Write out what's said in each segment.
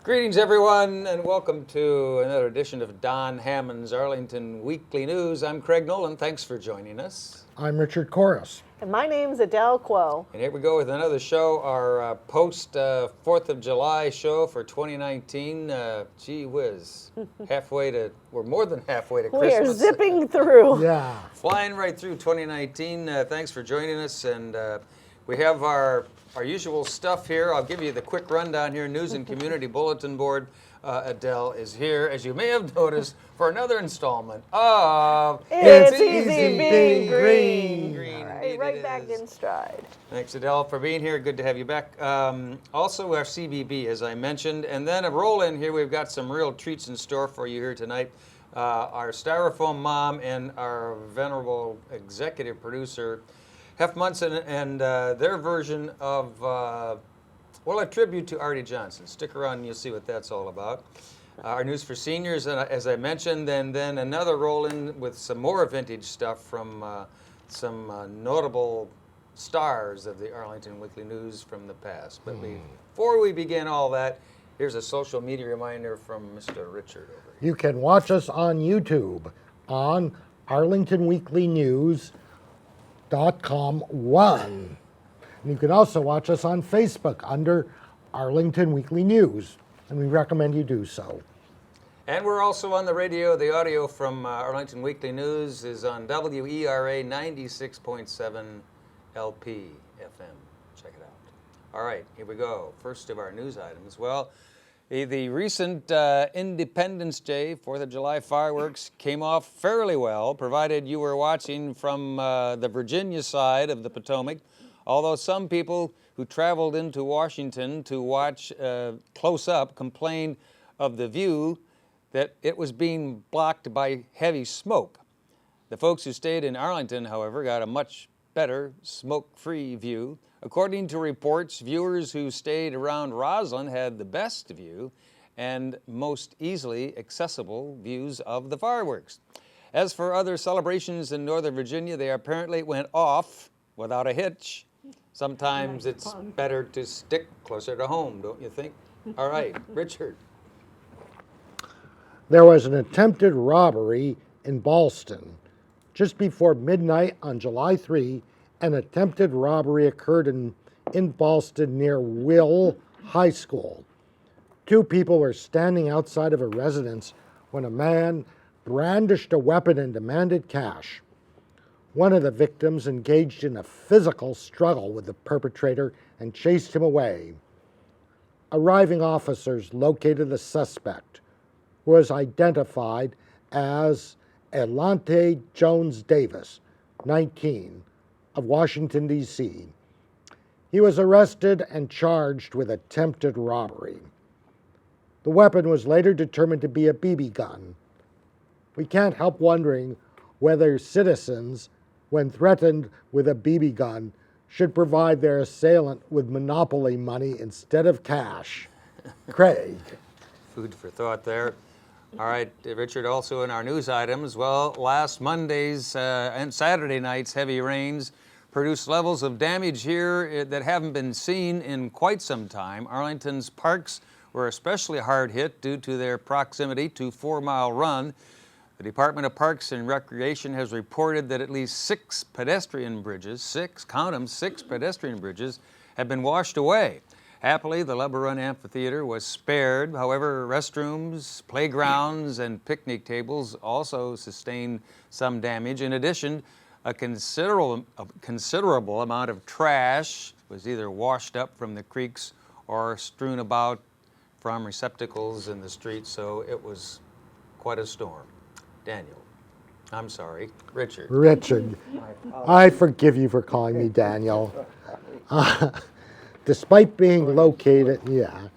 Greetings, everyone, and welcome to another edition of Don Hammond's Arlington Weekly News. I'm Craig Nolan. Thanks for joining us. I'm Richard Corris. And my name's Adele Kuo. And here we go with another show, our post 4th of July show for 2019. Gee whiz, we're more than halfway to Christmas. We are zipping through. Yeah. Flying right through 2019. Thanks for joining us. And we have our usual stuff here. I'll give you the quick rundown here. News and Community Bulletin Board. Adele is here, as you may have noticed, for another installment of It's Easy Being Green. Green. All right, right back in stride. Thanks, Adele, for being here. Good to have you back. Also, our CBB, as I mentioned. And then a roll in here, we've got some real treats in store for you here tonight. Our Styrofoam Mom and our venerable executive producer, Hef Munson, and their version of, a tribute to Arte Johnson. Stick around and you'll see what that's all about. Our news for seniors, as I mentioned, and then another roll-in with some more vintage stuff from some notable stars of the Arlington Weekly News from the past. But before we begin all that, here's a social media reminder from Mr. Richard over here. You can watch us on YouTube on ArlingtonWeeklyNews.com/1. And you can also watch us on Facebook under Arlington Weekly News, and we recommend you do so. And we're also on the radio. The audio from Arlington Weekly News is on WERA 96.7 LP FM. Check it out. All right, here we go. First of our news items. Well, the recent Independence Day, 4th of July fireworks came off fairly well, provided you were watching from the Virginia side of the Potomac. Although some people who traveled into Washington to watch close up complained of the view that it was being blocked by heavy smoke. The folks who stayed in Arlington, however, got a much better smoke-free view. According to reports, viewers who stayed around Roslyn had the best view and most easily accessible views of the fireworks. As for other celebrations in Northern Virginia, they apparently went off without a hitch. Sometimes it's better to stick closer to home, don't you think? All right, Richard. There was an attempted robbery in Ballston. Just before midnight on July 3, an attempted robbery occurred in Ballston near Will High School. Two people were standing outside of a residence when a man brandished a weapon and demanded cash. One of the victims engaged in a physical struggle with the perpetrator and chased him away. Arriving officers located the suspect, who was identified as Elante Jones Davis, 19, of Washington, D.C. He was arrested and charged with attempted robbery. The weapon was later determined to be a BB gun. We can't help wondering whether citizens, when threatened with a BB gun, should provide their assailant with Monopoly money instead of cash. Craig. Food for thought there. All right, Richard, also in our news items, well, last Monday's and Saturday night's heavy rains produced levels of damage here that haven't been seen in quite some time. Arlington's parks were especially hard hit due to their proximity to 4 Mile Run. The Department of Parks and Recreation has reported that at least 6 pedestrian bridges, 6 pedestrian bridges, have been washed away. Happily, the Lubber Run Amphitheater was spared. However, restrooms, playgrounds, and picnic tables also sustained some damage. In addition, a considerable amount of trash was either washed up from the creeks or strewn about from receptacles in the streets, so it was quite a storm. Daniel. I'm sorry, Richard. Richard, I forgive you for calling me Daniel. Despite being located nearly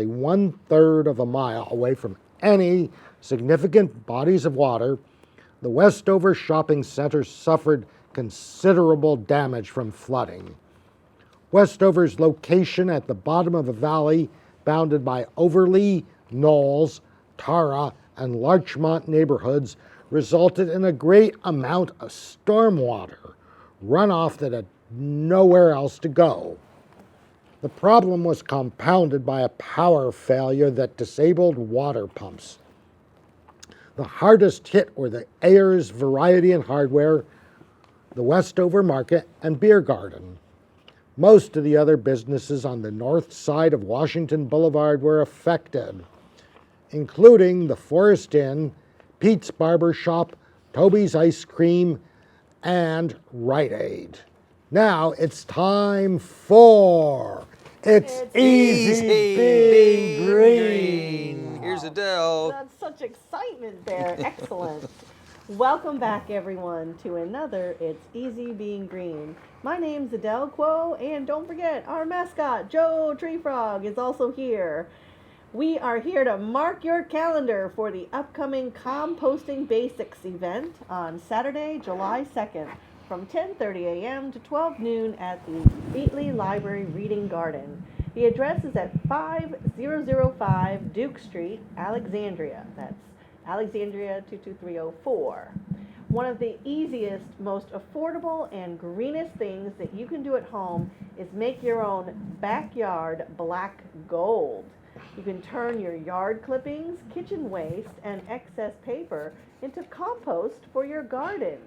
1/3 of a mile away from any significant bodies of water, the Westover Shopping Center suffered considerable damage from flooding. Westover's location at the bottom of a valley bounded by Overly, Knowles, Tara, and Larchmont neighborhoods resulted in a great amount of stormwater runoff that had nowhere else to go. The problem was compounded by a power failure that disabled water pumps. The hardest hit were the Ayers Variety and Hardware, the Westover Market, and Beer Garden. Most of the other businesses on the north side of Washington Boulevard were affected, including the Forest Inn, Pete's Barber Shop, Toby's Ice Cream, and Rite Aid. Now it's time for It's Easy Being Green. Here's Adele. That's such excitement there. Excellent. Welcome back, everyone, to another It's Easy Being Green. My name's Adele Kuo, and don't forget, our mascot, Joe Tree Frog, is also here. We are here to mark your calendar for the upcoming Composting Basics event on Saturday, July 2nd, from 10:30 a.m. to 12 noon at the Wheatley Library Reading Garden. The address is at 5005 Duke Street, Alexandria. That's Alexandria 22304. One of the easiest, most affordable, and greenest things that you can do at home is make your own backyard black gold. You can turn your yard clippings, kitchen waste, and excess paper into compost for your garden.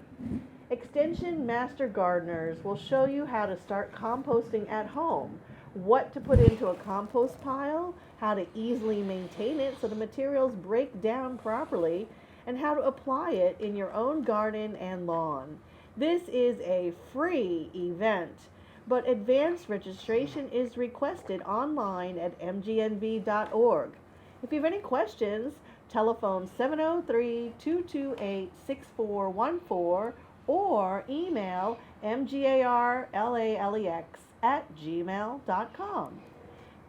Extension Master Gardeners will show you how to start composting at home, what to put into a compost pile, how to easily maintain it so the materials break down properly, and how to apply it in your own garden and lawn. This is a free event, but advanced registration is requested online at mgnv.org. If you have any questions, telephone 703-228-6414 or email mgarlalex@gmail.com.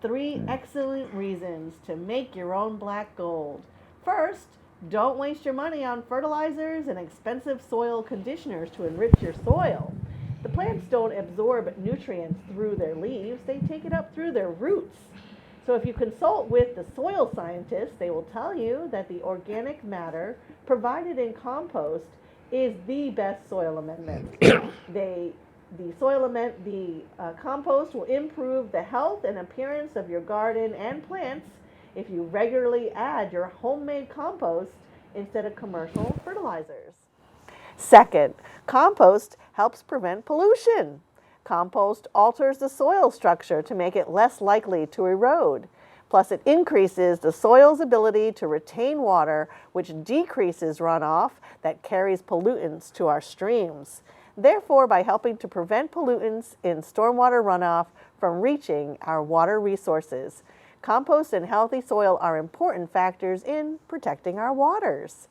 3 excellent reasons to make your own black gold. First, don't waste your money on fertilizers and expensive soil conditioners to enrich your soil. The plants don't absorb nutrients through their leaves, they take it up through their roots. So if you consult with the soil scientists, they will tell you that the organic matter provided in compost is the best soil amendment. The compost will improve the health and appearance of your garden and plants if you regularly add your homemade compost instead of commercial fertilizers. Second, compost helps prevent pollution. Compost alters the soil structure to make it less likely to erode. Plus, it increases the soil's ability to retain water, which decreases runoff that carries pollutants to our streams. Therefore, by helping to prevent pollutants in stormwater runoff from reaching our water resources, compost and healthy soil are important factors in protecting our waters.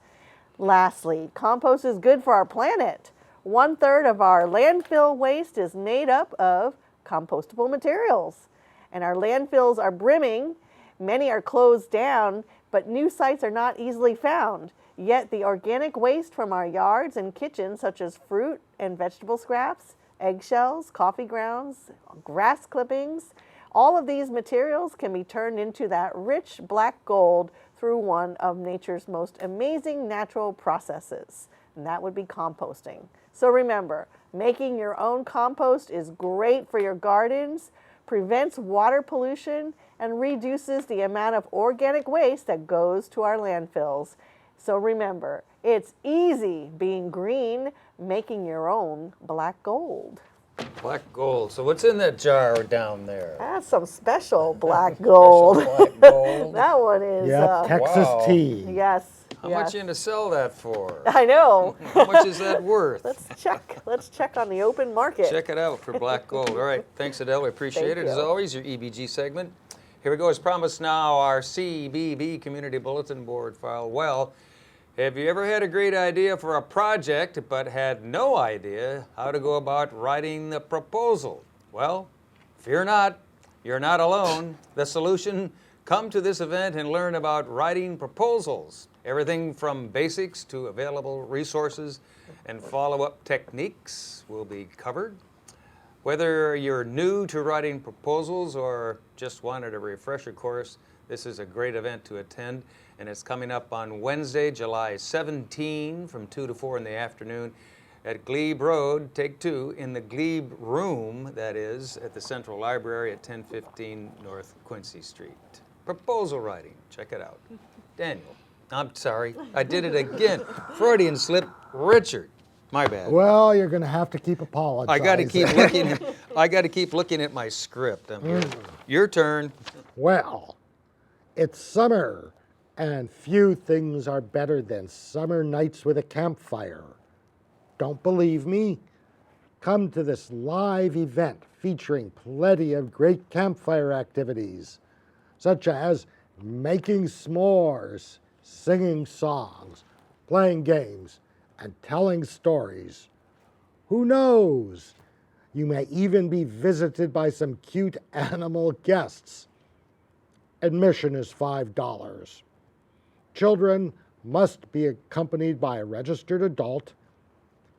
Lastly, compost is good for our planet. 1/3 of our landfill waste is made up of compostable materials, and our landfills are brimming. Many are closed down, but new sites are not easily found. Yet the organic waste from our yards and kitchens, such as fruit and vegetable scraps, eggshells, coffee grounds, grass clippings, all of these materials can be turned into that rich black gold through one of nature's most amazing natural processes, and that would be composting. So remember, making your own compost is great for your gardens, prevents water pollution, and reduces the amount of organic waste that goes to our landfills. So remember, it's easy being green, making your own black gold. Black gold. So what's in that jar down there? That's some special black gold. Special black gold. That one is. Texas Wow. tea. Yes. How yes. much you going to sell that for? I know. How much is that worth? Let's check. Let's check on the open market. Check it out for black gold. All right. Thanks, Adele. We appreciate Thank it. As you. always, your EBG segment. Here we go. As promised now, our CBB Community Bulletin Board file. Well, have you ever had a great idea for a project but had no idea how to go about writing the proposal? Well, fear not. You're not alone. The solution: come to this event and learn about writing proposals. Everything from basics to available resources and follow-up techniques will be covered. Whether you're new to writing proposals or just wanted a refresher course, this is a great event to attend, and it's coming up on Wednesday, July 17 from 2 to 4 in the afternoon at Glebe Road, take 2, in the Glebe Room, that is, at the Central Library at 1015 North Quincy Street. Proposal writing, check it out. Daniel, I'm sorry, I did it again. Freudian slip, Richard, my bad. Well, you're going to have to keep apologizing. I got to keep looking at my script. Your turn. Well, it's summer, and few things are better than summer nights with a campfire. Don't believe me? Come to this live event featuring plenty of great campfire activities, such as making s'mores, singing songs, playing games, and telling stories. Who knows? You may even be visited by some cute animal guests. Admission is $5. Children must be accompanied by a registered adult.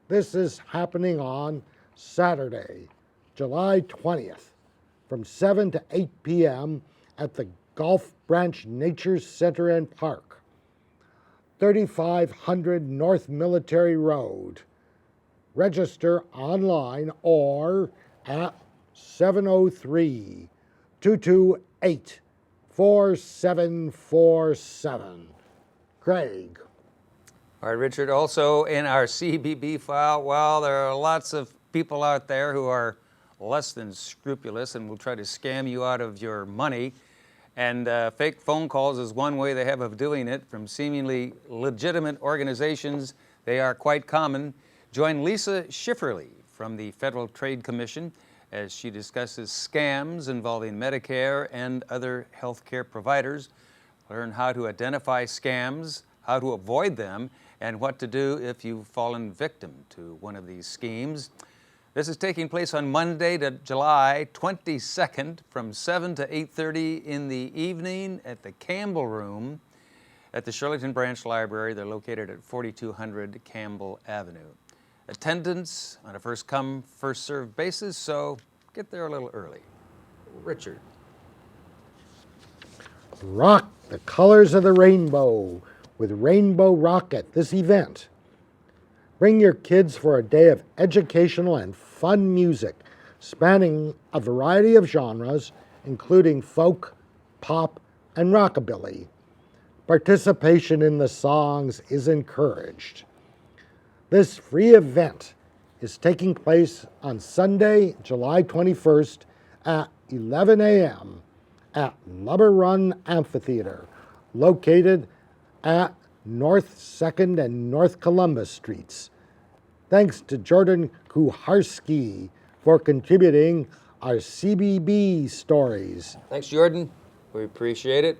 This is happening on Saturday, July 20th, from 7 to 8 p.m. at the Gulf Branch Nature Center and Park, 3500 North Military Road. Register online or at 703-228-4747. Craig. All right, Richard, also in our CBB file, well, there are lots of people out there who are less than scrupulous and will try to scam you out of your money. And fake phone calls is one way they have of doing it from seemingly legitimate organizations. They are quite common. Join Lisa Schifferly from the Federal Trade Commission as she discusses scams involving Medicare and other health care providers. Learn how to identify scams, how to avoid them, and what to do if you've fallen victim to one of these schemes. This is taking place on Monday, July 22nd from 7 to 8:30 in the evening at the Campbell Room at the Shirleyton Branch Library. They're located at 4200 Campbell Avenue. Attendance on a first-come, first-served basis, so get there a little early. Richard. Rock the colors of the rainbow with Rainbow Rock at this event. Bring your kids for a day of educational and fun music spanning a variety of genres, including folk, pop, and rockabilly. Participation in the songs is encouraged. This free event is taking place on Sunday, July 21st at 11 a.m. at Lubber Run Amphitheater, located at North 2nd and North Columbus Streets. Thanks to Jordan Kuharski for contributing our CBB stories. Thanks, Jordan. We appreciate it.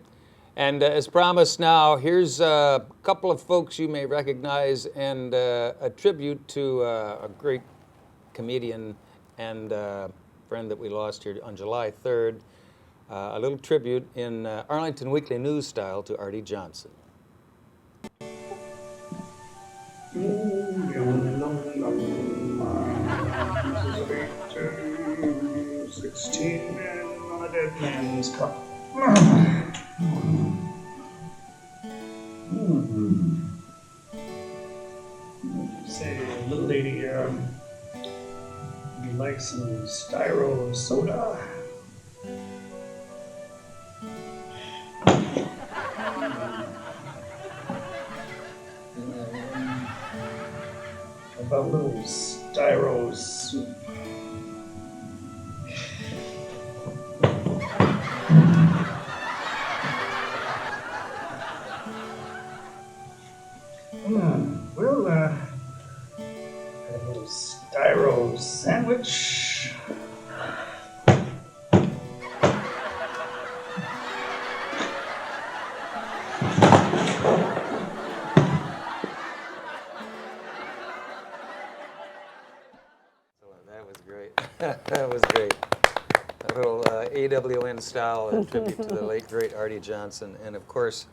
And as promised now, here's a couple of folks you may recognize and a tribute to a great comedian and friend that we lost here on July 3rd. A little tribute in Arlington Weekly News style to Arte Johnson. 16 men on a dead man's cup. Say, little lady, would you like some Styrofoam soda? About a little Styro soup. Well, a little Styro sandwich. That was great. That was great. A little AWN style tribute to the late, great Arte Johnson. And of course,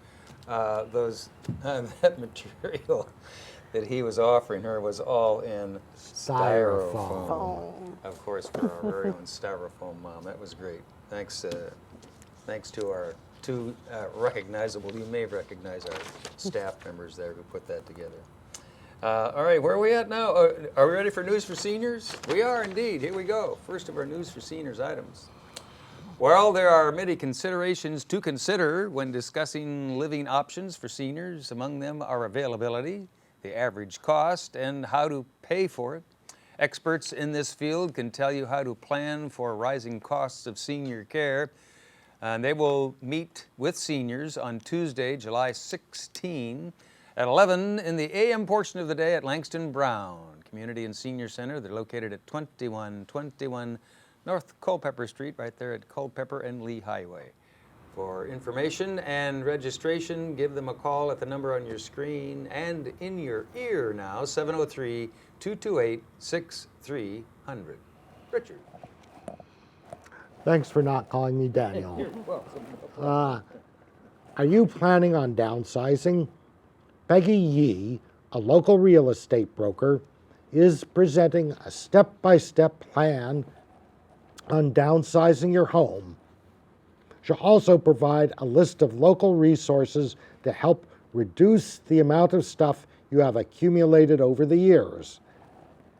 that material that he was offering her was all in styrofoam. Of course, for our very own Styrofoam Mom. That was great. Thanks to our two recognizable, you may recognize our staff members there who put that together. All right, where are we at now? Are we ready for News for Seniors? We are indeed. Here we go. First of our News for Seniors items. Well, there are many considerations to consider when discussing living options for seniors. Among them are availability, the average cost, and how to pay for it. Experts in this field can tell you how to plan for rising costs of senior care. And they will meet with seniors on Tuesday, July 16 at 11 in the AM portion of the day at Langston Brown Community and Senior Center. They're located at 2121 North Culpeper Street, right there at Culpeper and Lee Highway. For information and registration, give them a call at the number on your screen and in your ear now, 703-228-6300. Richard. Thanks for not calling me Daniel. You're welcome. Are you planning on downsizing? Peggy Yee, a local real estate broker, is presenting a step-by-step plan on downsizing your home. She'll also provide a list of local resources to help reduce the amount of stuff you have accumulated over the years.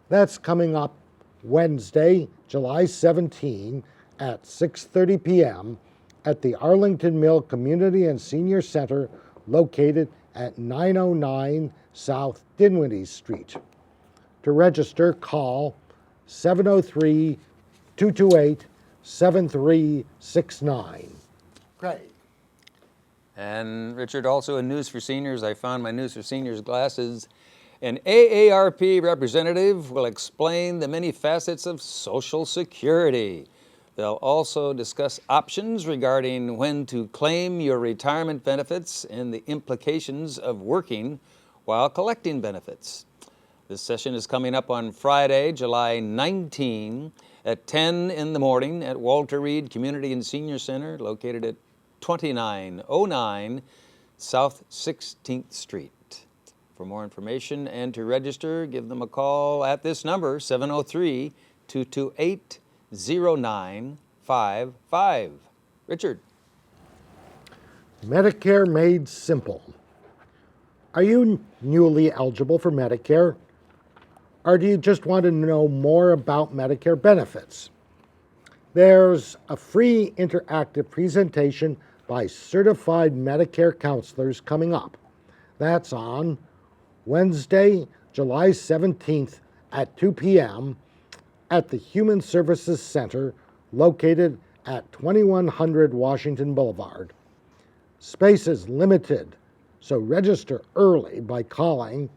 That's coming up Wednesday, July 17 at 6:30 p.m. at the Arlington Mill Community and Senior Center located at 909 South Dinwiddie Street. To register, call 703-228-7369. Great. And Richard, also in News for Seniors, I found my News for Seniors glasses. An AARP representative will explain the many facets of Social Security. They'll also discuss options regarding when to claim your retirement benefits and the implications of working while collecting benefits. This session is coming up on Friday, July 19 at 10 in the morning at Walter Reed Community and Senior Center, located at 2909 South 16th Street. For more information and to register, give them a call at this number, 703-228-0955. Richard. Medicare Made Simple. Are you newly eligible for Medicare? Or do you just want to know more about Medicare benefits? There's a free interactive presentation by certified Medicare counselors coming up. That's on Wednesday, July 17th at 2 p.m. at the Human Services Center located at 2100 Washington Boulevard. Space is limited, so register early by calling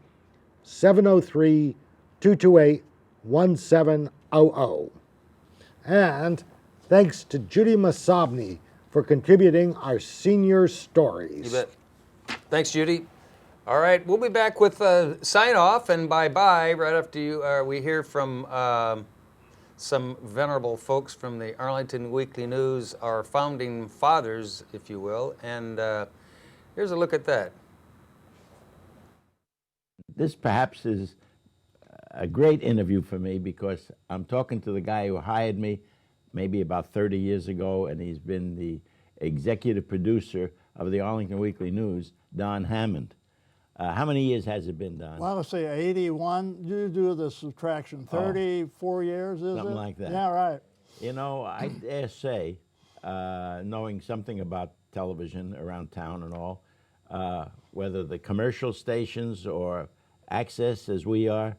703-228-1700. And thanks to Judy Massabny for contributing our senior stories. You bet. Thanks, Judy. All right, we'll be back with a sign-off and bye-bye right after we hear from some venerable folks from the Arlington Weekly News, our founding fathers, if you will. And here's a look at that. This perhaps is a great interview for me because I'm talking to the guy who hired me maybe about 30 years ago, and he's been the executive producer of the Arlington Weekly News, Don Hammond. How many years has it been, Don? Well, let's say 81. You do the subtraction. 34 years, is it? Something like that. Yeah, right. You know, I dare say, knowing something about television around town and all, whether the commercial stations or access as we are,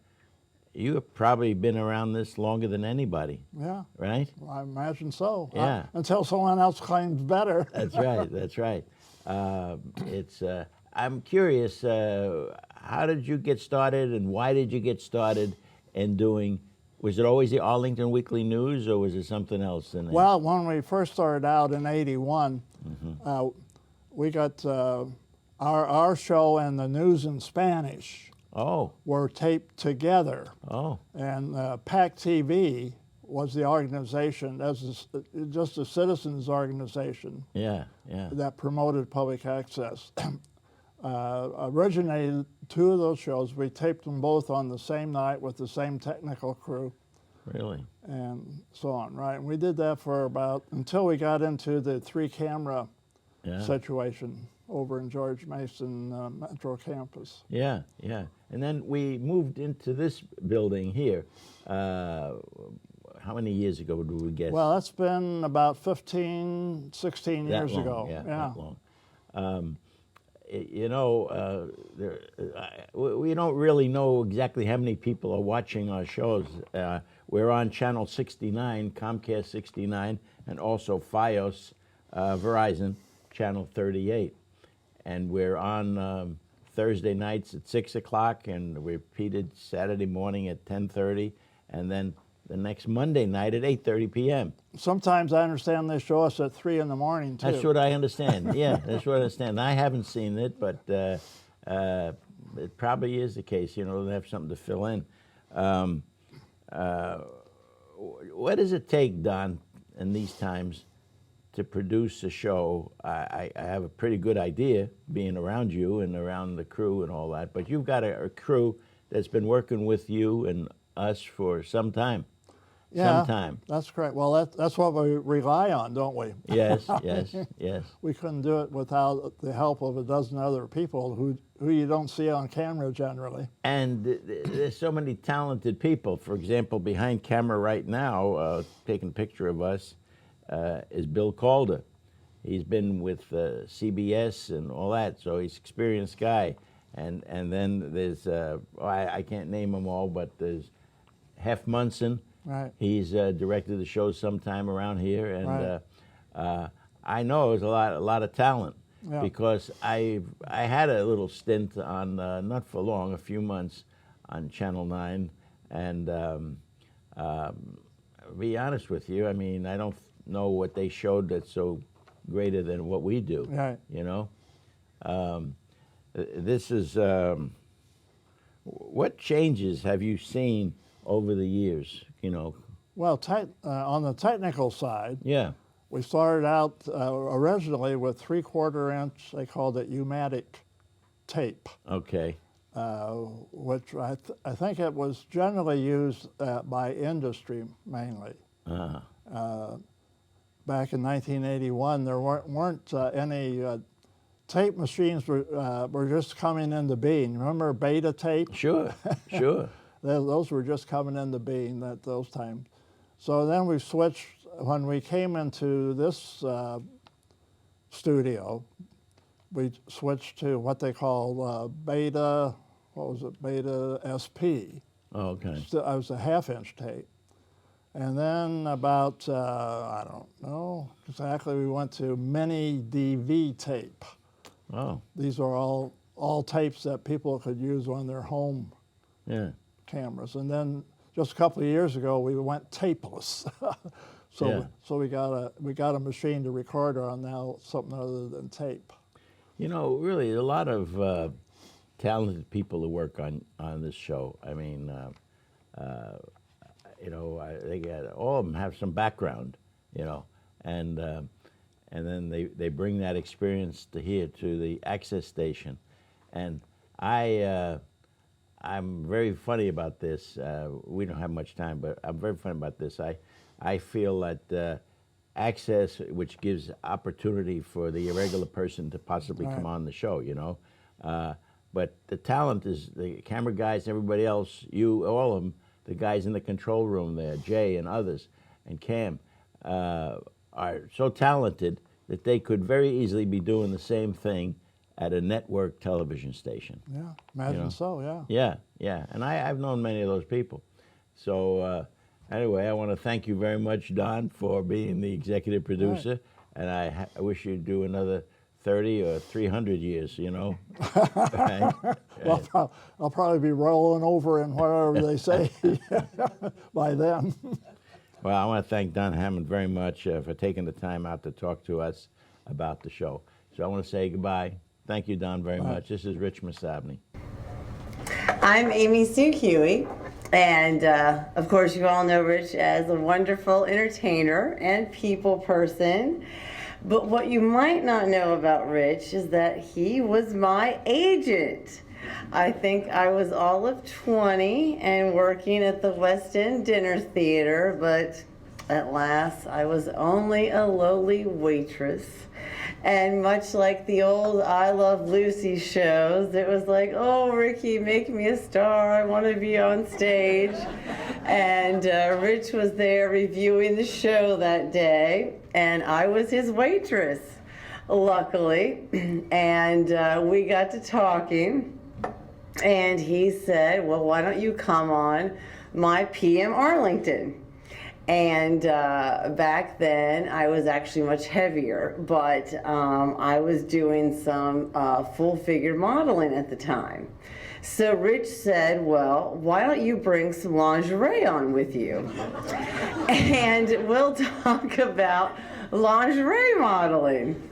you have probably been around this longer than anybody. Yeah. Right? Well, I imagine so. Yeah. Until someone else claims better. That's right. That's right. I'm curious, how did you get started and why did you get started in doing, was it always the Arlington Weekly News or was it something else in there? Well, when we first started out in 81, we got our show and the news in Spanish were taped together. And PAC TV was the organization, just a citizens organization that promoted public access. Originated two of those shows. We taped them both on the same night with the same technical crew. Really? And so on, right? And we did that for until we got into the 3-camera situation. over in George Mason Metro Campus. Yeah, yeah. And then we moved into this building here. How many years ago do we guess? Well, that's been about 15, 16 that years long, ago. Yeah, that long. You know, we don't really know exactly how many people are watching our shows. We're on channel 69, Comcast 69, and also Fios, Verizon, channel 38. And we're on Thursday nights at 6 o'clock, and repeated Saturday morning at 10:30, and then the next Monday night at 8:30 p.m. Sometimes I understand they show us at 3 in the morning, too. That's what I understand. Yeah, that's what I understand. I haven't seen it, but it probably is the case. You know, they have something to fill in. What does it take, Don, in these times to produce a show? I have a pretty good idea being around you and around the crew and all that, but you've got a crew that's been working with you and us for some time. Yeah, sometime. That's correct. Well, that's what we rely on, don't we? Yes, yes, yes. We couldn't do it without the help of a dozen other people who you don't see on camera generally. And there's so many talented people. For example, behind camera right now, taking a picture of us, is Bill Calder. He's been with CBS and all that, so he's an experienced guy. And then there's, I can't name them all, but there's Hef Munson. Right. He's directed the show sometime around here, and right. I know there's a lot of talent, yeah. because I had a little stint on, not for long, a few months, on Channel 9, and to be honest with you, I mean, I don't know what they showed that's so greater than what we do. Right. You know, this is what changes have you seen over the years? You know. Well, on the technical side, yeah, we started out originally with 3/4 inch. They called it U-matic tape. Okay. Which I think it was generally used by industry mainly. Back in 1981, there weren't any tape machines were just coming into being. Remember beta tape? Sure, sure. Those were just coming into being at those times. So then we switched, when we came into this studio, we switched to what they call beta, beta SP. Oh, okay. It was a 1/2 inch tape. And then about, I don't know exactly, we went to mini DV tape. Oh. These are all tapes that people could use on their home cameras. And then just a couple of years ago, we went tapeless. So we got a machine to record on now, something other than tape. You know, really, a lot of talented people who work on this show. I mean, you know, all of them have some background, you know, and then they bring that experience to here to the access station, and I'm very funny about this. We don't have much time, but I'm very funny about this. I feel that access, which gives opportunity for the irregular person to possibly come on the show, you know. But the talent is the camera guys, everybody else, you, all of them, the guys in the control room there, Jay and others, and Cam, are so talented that they could very easily be doing the same thing at a network television station. Yeah, imagine, you know? So, yeah. Yeah, yeah, and I've known many of those people. So anyway, I want to thank you very much, Don, for being the executive producer, and I wish you'd do another 30 or 300 years, you know. Right? Well, I'll probably be rolling over in whatever they say by then. Well, I want to thank Don Hammond very much for taking the time out to talk to us about the show. So I want to say goodbye. Thank you, Don, very much. This is Rich Massabny. I'm Amy Sue Huey, and of course you all know Rich as a wonderful entertainer and people person. But what you might not know about Rich is that he was my agent. I think I was all of 20 and working at the West End Dinner Theater, but at last, I was only a lowly waitress. And much like the old I Love Lucy shows, it was like, oh, Ricky, make me a star. I want to be on stage. And Rich was there reviewing the show that day, and I was his waitress, luckily. And we got to talking, and he said, well, why don't you come on my PM Arlington? And back then, I was actually much heavier, but I was doing some full-figure modeling at the time. So Rich said, well, why don't you bring some lingerie on with you? And we'll talk about lingerie modeling.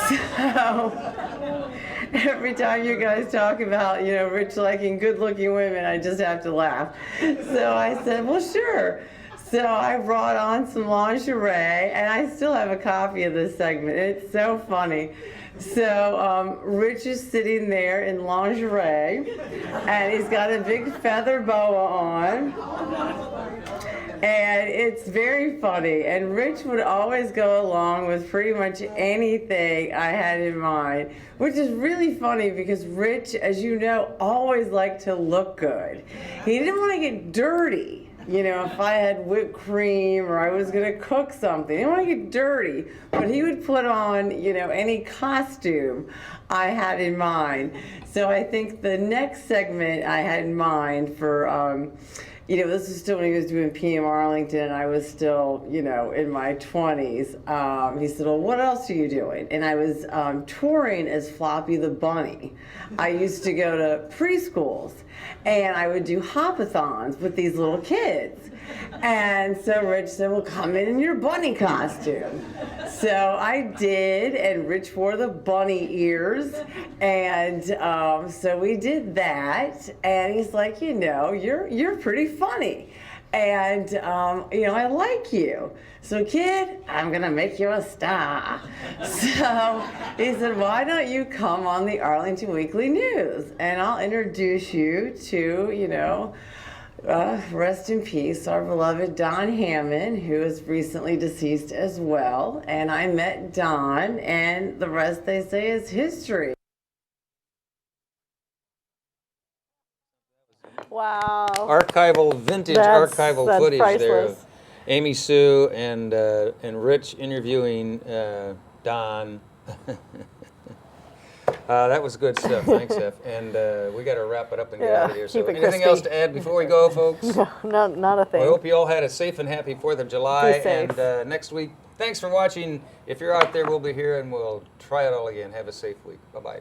So every time you guys talk about, Rich liking good-looking women, I just have to laugh. So I said, well, sure. So I brought on some lingerie, and I still have a copy of this segment. It's so funny. So Rich is sitting there in lingerie, and he's got a big feather boa on, and it's very funny. And Rich would always go along with pretty much anything I had in mind, which is really funny because Rich, as you know, always liked to look good. He didn't want to get dirty. If I had whipped cream or I was going to cook something, he didn't want to get dirty, but he would put on, any costume I had in mind. So I think the next segment I had in mind for, this was still when he was doing PM Arlington, and I was still, in my 20s. He said, well, what else are you doing? And I was touring as Floppy the Bunny. I used to go to preschools, and I would do hopathons with these little kids. And so Rich said, well, come in your bunny costume. So I did, and Rich wore the bunny ears, and so we did that, and he's like, you're pretty funny, and I like you. So kid, I'm gonna make you a star. So he said, why don't you come on the Arlington Weekly News, and I'll introduce you to, rest in peace, our beloved Don Hammond, who is recently deceased as well. And I met Don, and the rest, they say, is history. Wow. Vintage That's footage priceless. there of Amy Sue and Rich interviewing Don. That was good stuff. Thanks, Steph. And we got to wrap it up and get out of here. So keep it anything crispy. else to add before we go, folks? No, not a thing. Well, I hope you all had a safe and happy 4th of July. Be safe. And next week, thanks for watching. If you're out there, we'll be here, and we'll try it all again. Have a safe week. Bye-bye.